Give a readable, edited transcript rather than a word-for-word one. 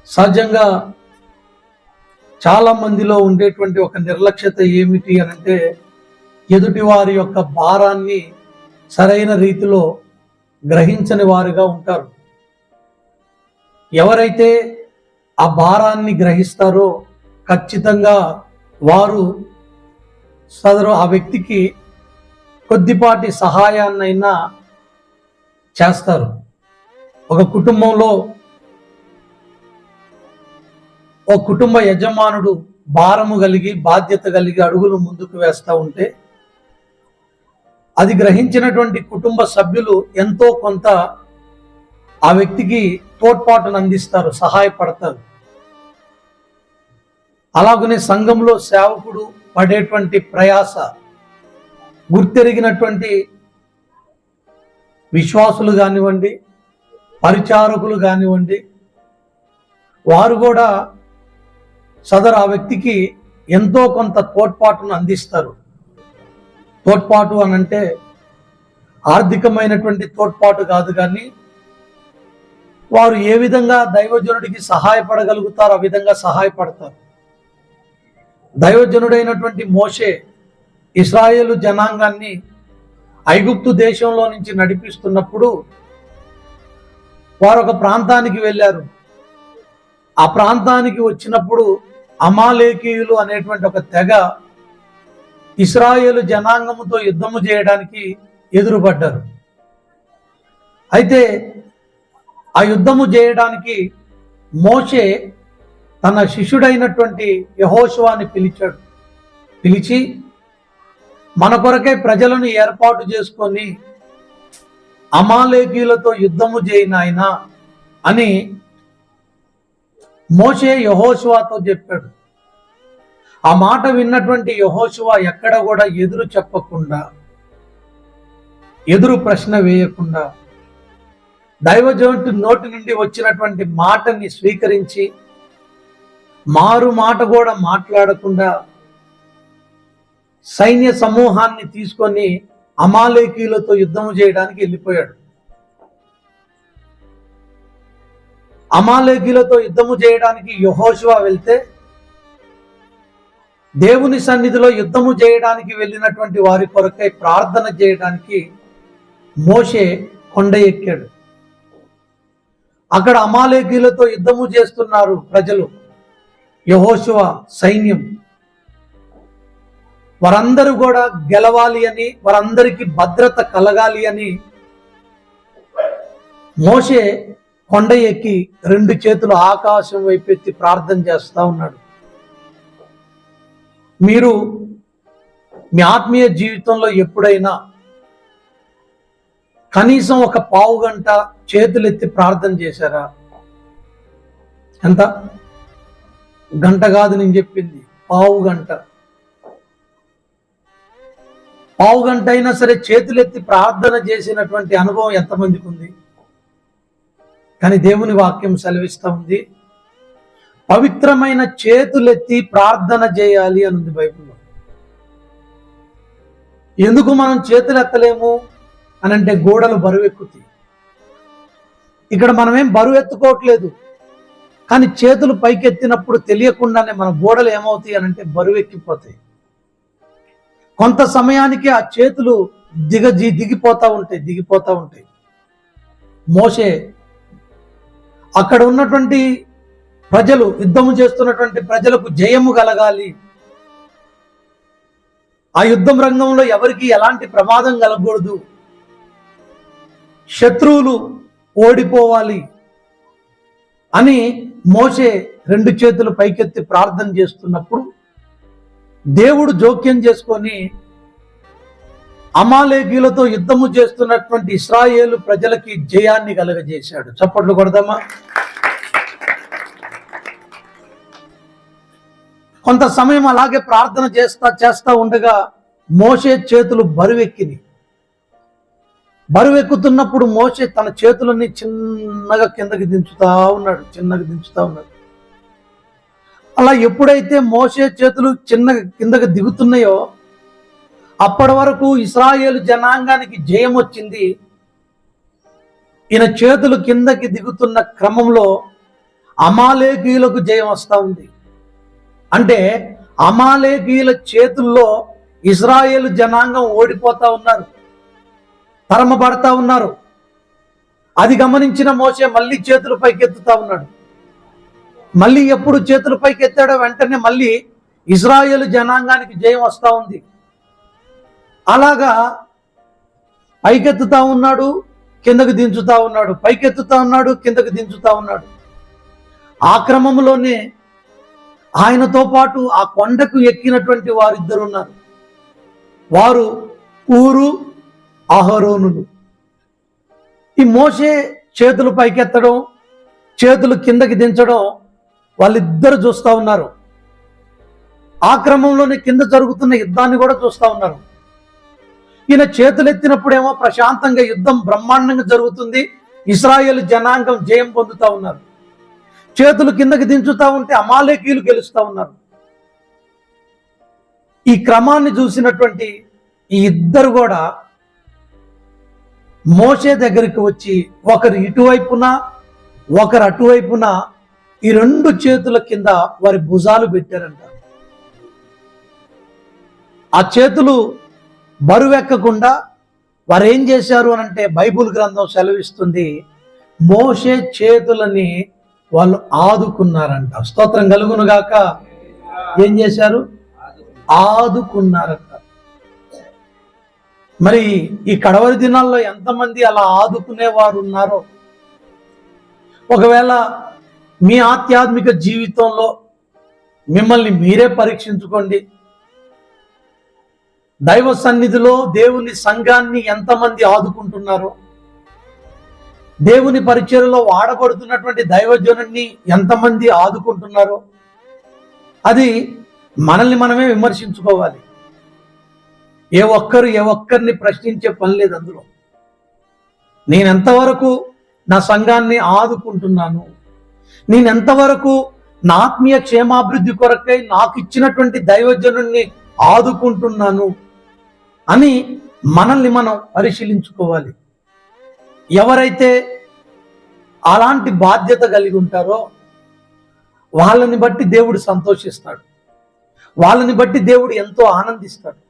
సహజంగా చాలా మందిలో ఉండేటువంటి ఒక నిర్లక్ష్యత ఏమిటి అని అంటే, ఎదుటి వారి యొక్క భారాన్ని సరైన రీతిలో గ్రహించని వారుగా ఉంటారు. ఎవరైతే ఆ భారాన్ని గ్రహిస్తారో ఖచ్చితంగా వారు సదరు ఆ వ్యక్తికి కొద్దిపాటి సహాయాన్నైనా చేస్తారు. ఒక కుటుంబంలో ఒక కుటుంబ యజమానుడు భారము కలిగి బాధ్యత కలిగి అడుగులు ముందుకు వేస్తూ ఉంటే అది గ్రహించినటువంటి కుటుంబ సభ్యులు ఎంతో కొంత ఆ వ్యక్తికి తోడ్పాటును అందిస్తారు, సహాయపడతారు. అలాగనే సంఘంలో సేవకుడు పడేటువంటి ప్రయాస గుర్తెరిగినటువంటి విశ్వాసులు కానివ్వండి, పరిచారకులు కానివ్వండి, వారు కూడా సదరు ఆ వ్యక్తికి ఎంతో కొంత తోడ్పాటును అందిస్తారు. తోడ్పాటు అనంటే ఆర్థికమైనటువంటి తోడ్పాటు కాదు, కానీ వారు ఏ విధంగా దైవజనుడికి సహాయపడగలుగుతారో ఆ విధంగా సహాయపడతారు. దైవజనుడైనటువంటి మోషే ఇశ్రాయేలు జనాంగాన్ని ఐగుప్తు దేశంలో నుంచి నడిపిస్తున్నప్పుడు వారు ఒక ప్రాంతానికి వెళ్ళారు. ఆ ప్రాంతానికి వచ్చినప్పుడు అమాలేకీయులు అనేటువంటి ఒక తెగ ఇశ్రాయేలు జనాంగముతో యుద్ధము చేయడానికి ఎదురుపడ్డారు. అయితే ఆ యుద్ధము చేయడానికి మోషే తన శిష్యుడైనటువంటి యెహోషువాని పిలిచి మన కొరకై ప్రజలను ఏర్పాటు చేసుకొని అమాలేకీయులతో యుద్ధము చేయనాయనా అని మోషే యెహోషువాతో చెప్పాడు. ఆ మాట విన్నటువంటి యెహోషువ ఎక్కడ కూడా ఎదురు చెప్పకుండా, ఎదురు ప్రశ్న వేయకుండా దైవజనుడి నోటి నుండి వచ్చినటువంటి మాటని స్వీకరించి మారు మాట కూడా మాట్లాడకుండా సైన్య సమూహాన్ని తీసుకొని అమాలేకీయులతో యుద్ధము చేయడానికి వెళ్ళిపోయాడు. అమాలేకీయులతో యుద్ధము చేయడానికి యెహోషువ వెళ్తే దేవుని సన్నిధిలో యుద్ధము చేయడానికి వెళ్ళినటువంటి వారి కొరకై ప్రార్థన చేయడానికి మోషే కొండ ఎక్కాడు. అక్కడ అమాలేకీయులతో యుద్ధము చేస్తున్నారు ప్రజలు, యెహోషువ సైన్యం. వారందరూ కూడా గెలవాలి అని, వారందరికీ భద్రత కలగాలి అని మోషే కొండ ఎక్కి 2 చేతులు ఆకాశం వైపెత్తి ప్రార్థన చేస్తా ఉన్నాడు. మీరు మీ ఆత్మీయ జీవితంలో ఎప్పుడైనా కనీసం ఒక పావు గంట చేతులెత్తి ప్రార్థన చేశారా? ఎంత? గంట కాదు నేను చెప్పింది, పావు గంట. పావు గంట అయినా సరే చేతులెత్తి ప్రార్థన చేసినటువంటి అనుభవం ఎంతమందికి ఉంది? కానీ దేవుని వాక్యం సెలవిస్తూ ఉంది, పవిత్రమైన చేతులెత్తి ప్రార్థన చేయాలి అని ఉంది బైబిల్లో. ఎందుకు మనం చేతులు ఎత్తలేము అని అంటే గోడలు బరువెక్కుతాయి. ఇక్కడ మనమేం బరువు ఎత్తుకోవట్లేదు, కానీ చేతులు పైకెత్తినప్పుడు తెలియకుండానే మన గోడలు ఏమవుతాయి అని అంటే బరువెక్కిపోతాయి. కొంత సమయానికి ఆ చేతులు దిగిపోతూ ఉంటాయి. మోషే అక్కడ ఉన్నటువంటి ప్రజలు, యుద్ధము చేస్తున్నటువంటి ప్రజలకు జయము కలగాలి, ఆ యుద్ధం రంగంలో ఎవరికి ఎలాంటి ప్రమాదం కలగకూడదు, శత్రువులు ఓడిపోవాలి అని మోషే 2 చేతులు పైకెత్తి ప్రార్థన చేస్తున్నప్పుడు దేవుడు జోక్యం చేసుకొని అమాలేకీయులతో యుద్ధము చేస్తున్నటువంటి ఇశ్రాయేలు ప్రజలకి జయాన్ని కలగజేశాడు. చప్పట్లు కొడదామా? కొంత సమయం అలాగే ప్రార్థన చేస్తా ఉండగా మోషే చేతులు బరువెక్కుతున్నప్పుడు మోషే తన చేతులని చిన్నగా కిందకి దించుతా ఉన్నాడు. అలా ఎప్పుడైతే మోషే చేతులు చిన్నగా కిందకి దిగుతున్నాయో అప్పటి వరకు ఇశ్రాయేలు జనాంగానికి జయం వచ్చింది. ఈయన చేతులు కిందకి దిగుతున్న క్రమంలో అమాలేకీయులకు జయం వస్తూ ఉంది. అంటే అమాలేకీయుల చేతుల్లో ఇశ్రాయేలు జనాంగం ఓడిపోతా ఉన్నారు, తరమబడతా ఉన్నారు. అది గమనించిన మోషే మళ్ళీ చేతులు పైకెత్తుతా ఉన్నాడు. మళ్ళీ ఎప్పుడు చేతులు పైకెత్తాడో వెంటనే మళ్ళీ ఇశ్రాయేలు జనాంగానికి జయం వస్తూ ఉంది. అలాగా పైకెత్తుతా ఉన్నాడు, కిందకు దించుతా ఉన్నాడు, పైకెత్తుతా ఉన్నాడు, కిందకు దించుతా ఉన్నాడు. ఆ క్రమంలోనే ఆయనతో పాటు ఆ కొండకు ఎక్కినటువంటి వారిద్దరు ఉన్నారు. వారు ఊరు అహరోనులు. ఈ మోషే చేతులు పైకెత్తడం, చేతులు కిందకి దించడం వాళ్ళిద్దరు చూస్తూ ఉన్నారు. ఆ క్రమంలోనే కింద జరుగుతున్న యుద్ధాన్ని కూడా చూస్తూ ఉన్నారు. ఈయన చేతులు ఎత్తినప్పుడేమో ప్రశాంతంగా యుద్ధం బ్రహ్మాండంగా జరుగుతుంది, ఇశ్రాయేలు జనాంగం జయం పొందుతా ఉన్నారు. చేతులు కిందకి దించుతా ఉంటే అమాలేకీయులు గెలుస్తూ ఉన్నారు. ఈ క్రమాన్ని చూసినటువంటి ఈ ఇద్దరు కూడా మోషే దగ్గరికి వచ్చి ఒకరు ఇటువైపున ఒకరు అటువైపున ఈ రెండు చేతుల కింద వారి భుజాలు పెట్టారంట. ఆ చేతులు బరువెక్కకుండా వారు ఏం చేశారు అని అంటే బైబుల్ గ్రంథం సెలవిస్తుంది, మోషే చేతులని వాళ్ళు ఆదుకున్నారంట. స్తోత్రం కలుగును గాక. ఏం చేశారు? ఆదుకున్నారంట. మరి ఈ కడవరి దినాల్లో ఎంతమంది అలా ఆదుకునేవారు ఉన్నారో, ఒకవేళ మీ ఆధ్యాత్మిక జీవితంలో మిమ్మల్ని మీరే పరీక్షించుకోండి. దైవ సన్నిధిలో దేవుని సంఘాన్ని ఎంతమంది ఆదుకుంటున్నారో, దేవుని పరిచర్యలో వాడబడుతున్నటువంటి దైవజనుడిని ఎంతమంది ఆదుకుంటున్నారో అది మనల్ని మనమే విమర్శించుకోవాలి. ఏ ఒక్కరిని ప్రశ్నించే పని లేదు అందులో. నేను ఎంతవరకు నా సంఘాన్ని ఆదుకుంటున్నాను, నేను ఎంతవరకు నా ఆత్మీయ క్షేమాభివృద్ధి కొరకై నాకు ఇచ్చినటువంటి దైవజనుడిని ఆదుకుంటున్నాను అని మనల్ని మనం పరిశీలించుకోవాలి. ఎవరైతే అలాంటి బాధ్యత కలిగి ఉంటారో వాళ్ళని బట్టి దేవుడు సంతోషిస్తాడు, వాళ్ళని బట్టి దేవుడు ఎంతో ఆనందిస్తాడు.